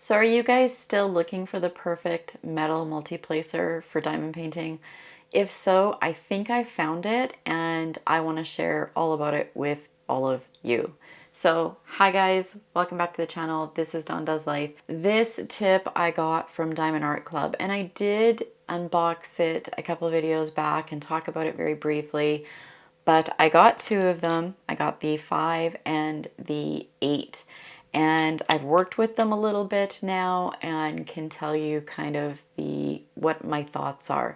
So are you guys still looking for the perfect metal multiplacer for diamond painting? If so, I think I found it and I want to share all about it with all of you. So hi guys, welcome back to the channel. This is Dawn Does Life. This tip I got from Diamond Art Club and I did unbox it a couple of videos back and talk about it very briefly, but I got two of them. I got the 5 and the 8. And I've worked with them a little bit now and can tell you kind of what my thoughts are.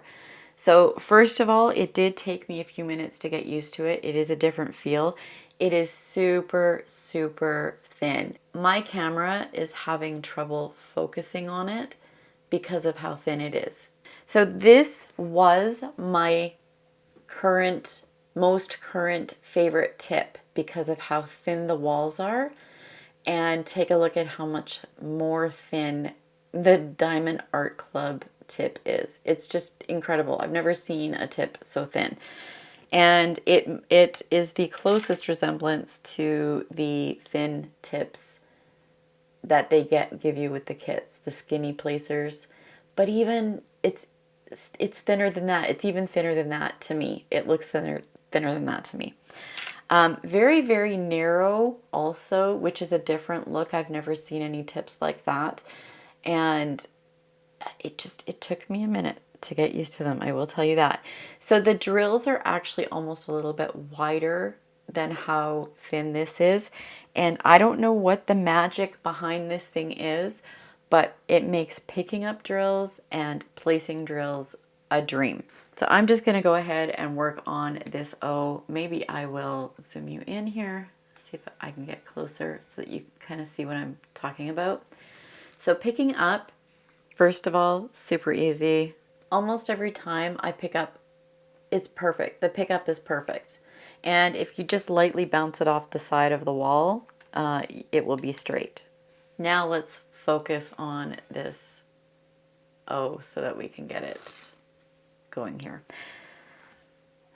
So first of all, it did take me a few minutes to get used to it. It is a different feel. It is super, super thin. My camera is having trouble focusing on it because of how thin it is. So this was my most current favorite tip because of how thin the walls are. And take a look at how much more thin the Diamond Art Club tip is. It's just incredible. I've never seen a tip so thin. And it is the closest resemblance to the thin tips that they give you with the kits, the skinny placers. But even it's thinner than that. It's even thinner than that to me. It looks thinner than that to me. Very, very narrow also, which is a different look. I've never seen any tips like that. And it took me a minute to get used to them, I will tell you that. So the drills are actually almost a little bit wider than how thin this is. And I don't know what the magic behind this thing is, but it makes picking up drills and placing drills a dream. So I'm just going to go ahead and work on this O. Maybe I will zoom you in here, see if I can get closer so that you kind of see what I'm talking about. So picking up, first of all, super easy. Almost every time I pick up, it's perfect. The pickup is perfect. And if you just lightly bounce it off the side of the wall, it will be straight. Now let's focus on this O so that we can get it going here.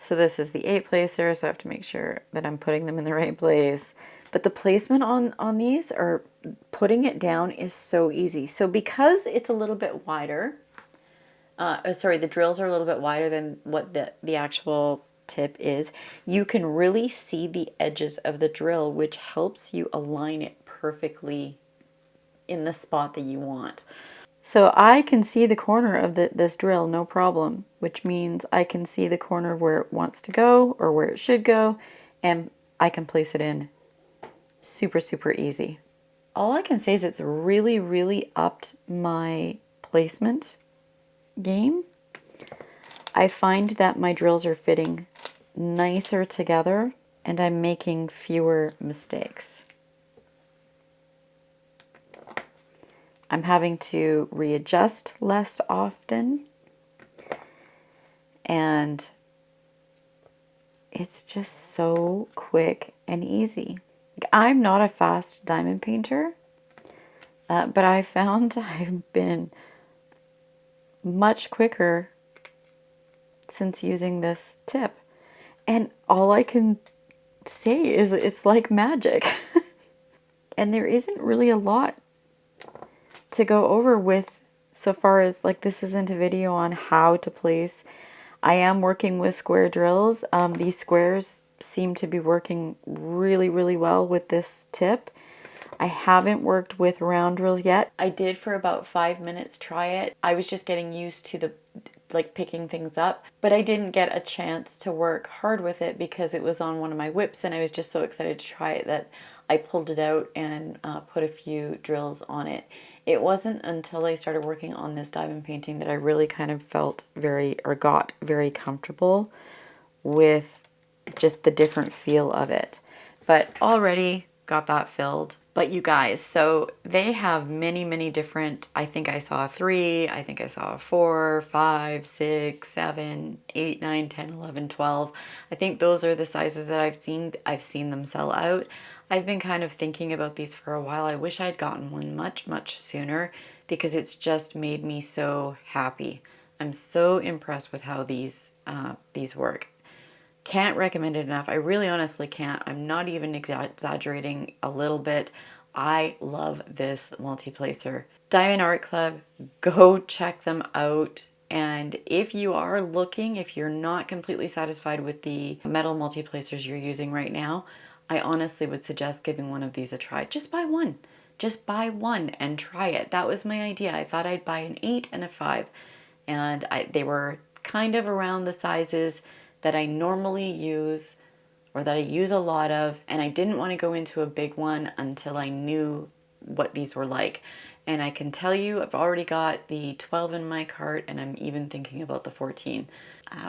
So this is the 8 placer, so I have to make sure that I'm putting them in the right place. But the placement on these, or putting it down, is so easy. So because it's a little bit wider, the drills are a little bit wider than what the actual tip is, you can really see the edges of the drill, which helps you align it perfectly in the spot that you want. So I can see the corner of this drill, no problem, which means I can see the corner of where it wants to go or where it should go, and I can place it in super, super easy. All I can say is it's really, really upped my placement game. I find that my drills are fitting nicer together and I'm making fewer mistakes. I'm having to readjust less often, and it's just so quick and easy. I'm not a fast diamond painter, but I found I've been much quicker since using this tip. And all I can say is it's like magic. And there isn't really a lot to go over with so far as, like, this isn't a video on how to place. I am working with square drills. These squares seem to be working really, really well with this tip. I haven't worked with round drills yet. I did for about 5 minutes try it. I was just getting used to picking things up, but I didn't get a chance to work hard with it because it was on one of my whips and I was just so excited to try it that I pulled it out and put a few drills on it. It wasn't until I started working on this diamond painting that I really kind of got very comfortable with just the different feel of it. But already got that filled. But you guys, so they have many, many different, I think I saw a 3, I think I saw a 4, 5, 6, 7, 8, 9, 10, 11, 12. I think those are the sizes that I've seen. I've seen them sell out. I've been kind of thinking about these for a while. I wish I'd gotten one much, much sooner because it's just made me so happy. I'm so impressed with how these work. Can't recommend it enough. I really honestly can't. I'm not even exaggerating a little bit. I love this Multiplacer. Diamond Art Club, go check them out. And if you are looking, if you're not completely satisfied with the metal Multiplacers you're using right now, I honestly would suggest giving one of these a try. Just buy one. Just buy one and try it. That was my idea. I thought I'd buy an 8 and a 5. And they were kind of around the sizes that I normally use or that I use a lot of, and I didn't want to go into a big one until I knew what these were like. And I can tell you, I've already got the 12 in my cart, and I'm even thinking about the 14.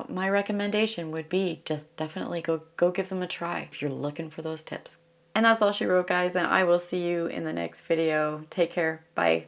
My recommendation would be just definitely go give them a try if you're looking for those tips. And that's all she wrote, guys, and I will see you in the next video. Take care. Bye.